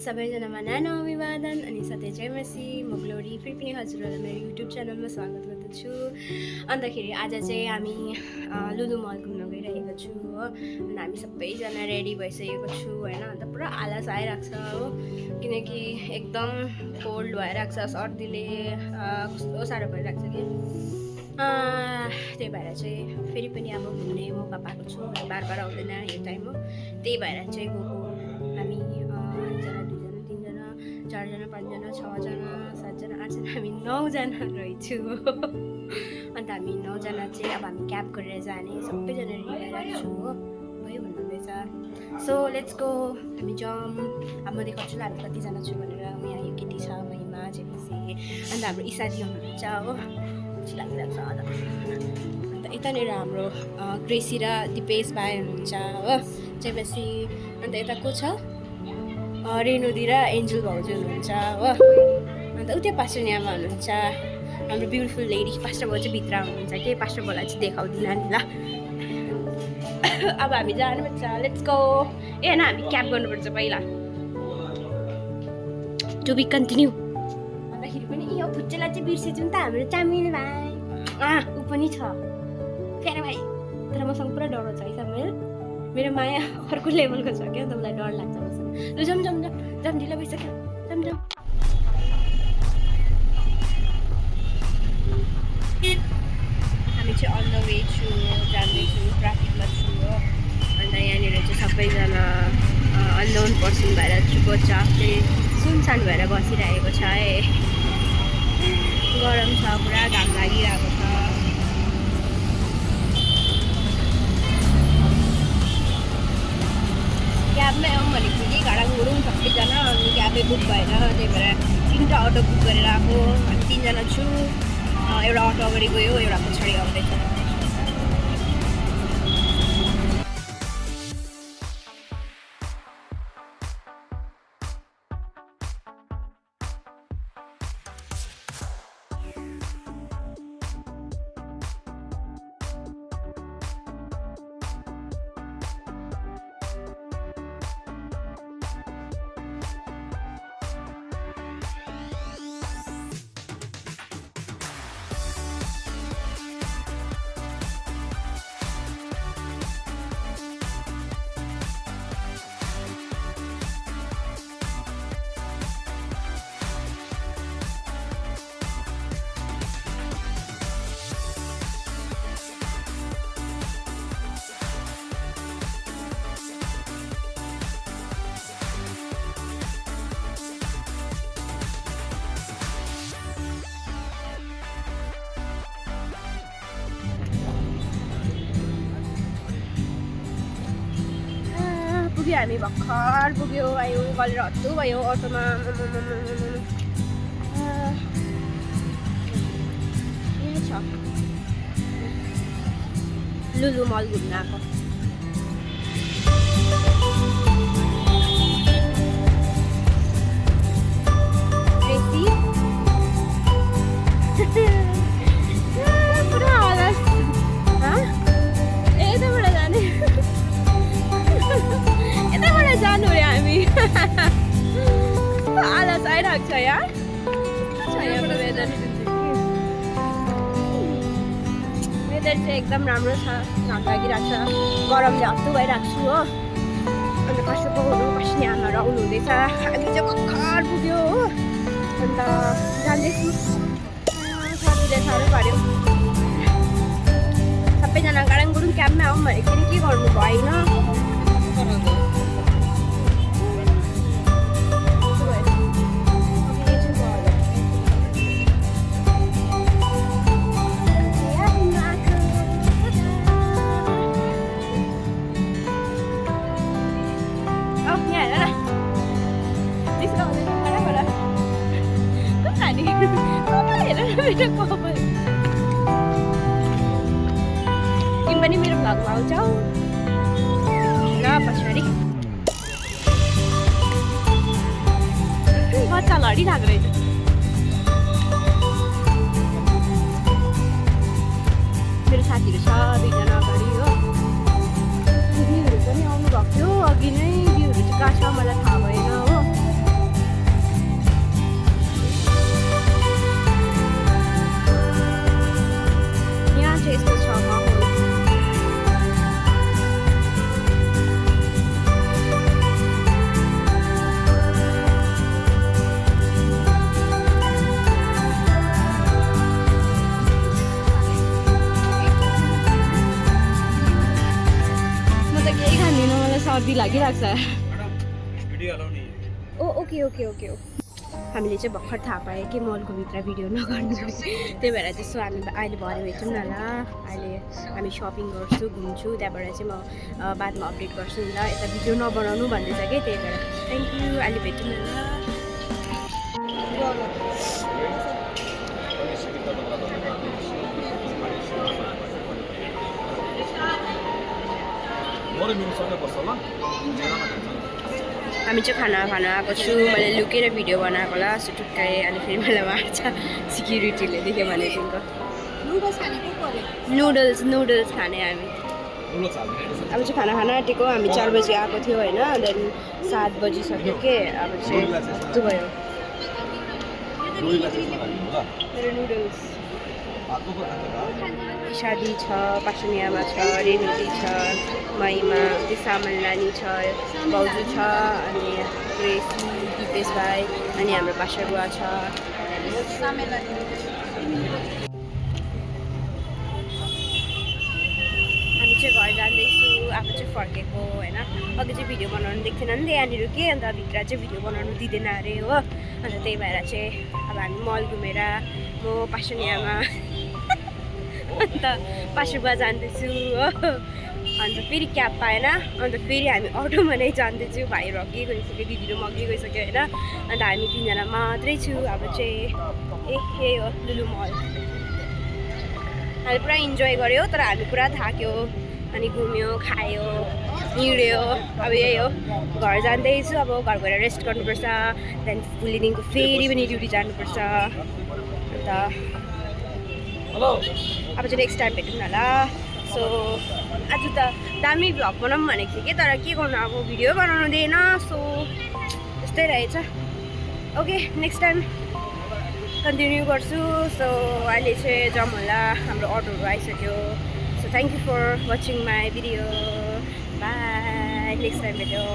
सबैजनामा नानो अभिवादन अनि साथै जय मसी म ग्लोरी फेरि पनि हजुरहरूलाई मेरो युट्युब च्यानलमा स्वागत गर्दछु। अन्तखेरि आज चाहिँ हामी लुलु मल घुम्न गइरहेको छु हो। अनि हामी सबैजना रेडी भइसकेको छु होइन। अन्त पुरा आलस आइरहेको छ हो, किनकि एकदम कोल्ड भइरहेको छ, सर्दीले कस्तो साह्रो भइरहेको छ कि त्यही भएर चाहिँ फेरि पनि अब घुम्ने मौका पाएको छु। बार बार आउँदैन यो टाइम हो, त्यही भएर चाहिँ गएको हामी 1 जना 2 जना 3 जना 4 जना 5 जना 6 जना 7 जना 8 जना हामी 9 जना रहेछु। अन्त हामी 9 जना चाहिँ अब हामी क्याब गरेर जाने सबैजना रेडी भइरहेको छु हो, भयो भन्नुहुँदैछ। सो लेट्स गो, हामी जाउँ। अब म देखाउँछु ल हामी कतिजना छु भनेर। यहाँ यो केटी छ, महिमा जेपछि, अन्त हाम्रो इसादी हुनुहुन्छ हो, खुसी लागिरहेको छ। अन्त यतानिर हाम्रो ग्रेसी र दिपेश भाइ हुनुहुन्छ हो, जेपछि। अन्त यता को छ, रेणुदी र एन्जल भाउजू हुनुहुन्छ हो। अन्त उतै पास्टर न्यामा हुनुहुन्छ, हाम्रो ब्युटिफुल लेडी। पास्टर भाउ चाहिँ भित्र हुनुहुन्छ कि, पास्टर भाउलाई चाहिँ देखाउँदिनँ नि ल। अब हामी जानुपर्छ, लेट्स गो। ए होइन, हामी क्याब गर्नुपर्छ पहिला, टु बी कन्टिन्यू। अन्तखेरि पनि यो फुच्चेलाई चाहिँ बिर्सेछौँ त हाम्रो चामिल भाइ। ऊ पनि छ फेरि भाइ, तर मसँग पुरा डर छ है सामेल। मेरो माया अर्को लेभलको छ क्या, त मलाई डर लाग्छ मसँग। लु जाऊँ जाऊँ जाऊँ जाऊँ, ढिलो भइसक्यो, जाऊँ जाऊँ। हामी चाहिँ अन द वे छु, जाँदैछु, ट्राफिकमा छु हो। अन्त यहाँनिर चाहिँ सबैजना अननोन पर्सन भएर चुपो चाप चाहिँ सुनसान भएर बसिरहेको छ है। गरम छ, पुरा घाम लागिरहेको छ। क्याबमै आउँ भनेको कि घाडा घुरौँ सबैजना, अनि क्याबै बुक भएन, त्यही भएर 3टा अटो बुक गरेर आएको। हामी 3 जना छु, एउटा अटो अगाडि गयो, एउटा पछाडि आउँदैछ। पुग्यो, हामी भर्खर पुग्यो, आयो गरेर हत्तु भयो अटोमा। यहाँ छ लुलु मल घुम्न आएको। पुरा आलस, यताबाट जाने, यताबाट जानु रे हामी। आलस आइरहेको छ यार। वेदर चाहिँ एकदम राम्रो छ, घाम लागिरहेको छ, गरमले हत्तु भइरहेको छु हो। अन्त कसैकोहरू पसिना आमाहरू आउनु हुँदैछ। हामी चाहिँ भर्खर पुग्यो हो, अन्त जाँदैछु। साथीले साह्रो पाऱ्यो, सबैजना गाडाङ गुडुङ क्याबमा आउँ भनेको पनि के गर्नु भएन। तिमी पनि मेरो भ्लगमा आउँछौ ल पछाडि। बच्चा लडिरहेको रहेछ। मेरो साथीहरू छ 2 जना अगाडि हो। दिदीहरू पनि आउनु भएको थियो अघि नै, दिदीहरू चाहिँ कहाँ छ मलाई थाहा भएन हो। सर्दी लागिरहेको छ ओ ओके ओके ओके हामीले चाहिँ भर्खर थाहा पायो कि मलको भित्र भिडियो नगर्नु त्यही भएर त्यसो हामी अहिले भरे भेटौँ न ल अहिले हामी सपिङ गर्छु घुम्छु त्यहाँबाट चाहिँ म बादमा अपडेट गर्छु नि ल यता भिडियो नबनाउनु भन्दैछ कि त्यही भएर थ्याङ्क यू अहिले भेटौँ न ल हामी चाहिँ खाना आएको छु मैले लुकेर भिडियो बनाएको होला सुटुक्काएँ अनि फेरि मलाई मार्छ सिक्युरिटीले देख्यो भनेदेखिको नुडल्स खाने हामी अब चाहिँ खाना आँटेको हामी 4 बजी आएको थियो होइन देन 7 बजिसक्यो के अब चाहिँ हत्तु भयो मेरो नुडल्स शादी छ पासुनियामा छ रेनुजी छ महिमा सामल नानी छ भाउजू छ अनि ग्रेसी दिपेश भाइ अनि हाम्रो पासा बुवा छ हामी चाहिँ घर जाँदैछु अब चाहिँ फर्केको होइन अघि चाहिँ भिडियो बनाउनु देख्थेन नि त यहाँनिर के अन्त भित्र चाहिँ भिडियो बनाउनु दिँदैन अरे हो अन्त त्यही भएर चाहिँ अब हामी मल घुमेर म पासुनियामा अन्त पासुबुवा जाँदैछु हो अन्त फेरि क्याब पाएन अन्त फेरि हामी अटोमा नै जाँदैछु भाइहरू अघि गइसक्यो दिदीहरू पनि अघि गइसक्यो होइन अन्त हामी 3 जना मात्रै छु अब चाहिँ यही हो लुलु मल हामी पुरा इन्जोय गऱ्यो तर हामी पुरा थाक्यो अनि घुम्यो खायो हिँड्यो अब यही हो घर जाँदैछु अब घर गएर रेस्ट गर्नुपर्छ त्यहाँदेखि भोलिदेखिको फेरि पनि ड्युटी जानुपर्छ अन्त अब चाहिँ नेक्स्ट टाइम भेटौँ न ल सो आज त दामी भ्लग बनाऊँ भनेको थिएँ कि तर के गर्नु अब भिडियो बनाउनु दिएन सो त्यस्तै रहेछ ओके नेक्स्ट टाइम कन्टिन्यू गर्छु सो अहिले चाहिँ जाउँ होला हाम्रो अर्डरहरू आइसक्यो so thank you for watching my video bye next time भेटौँ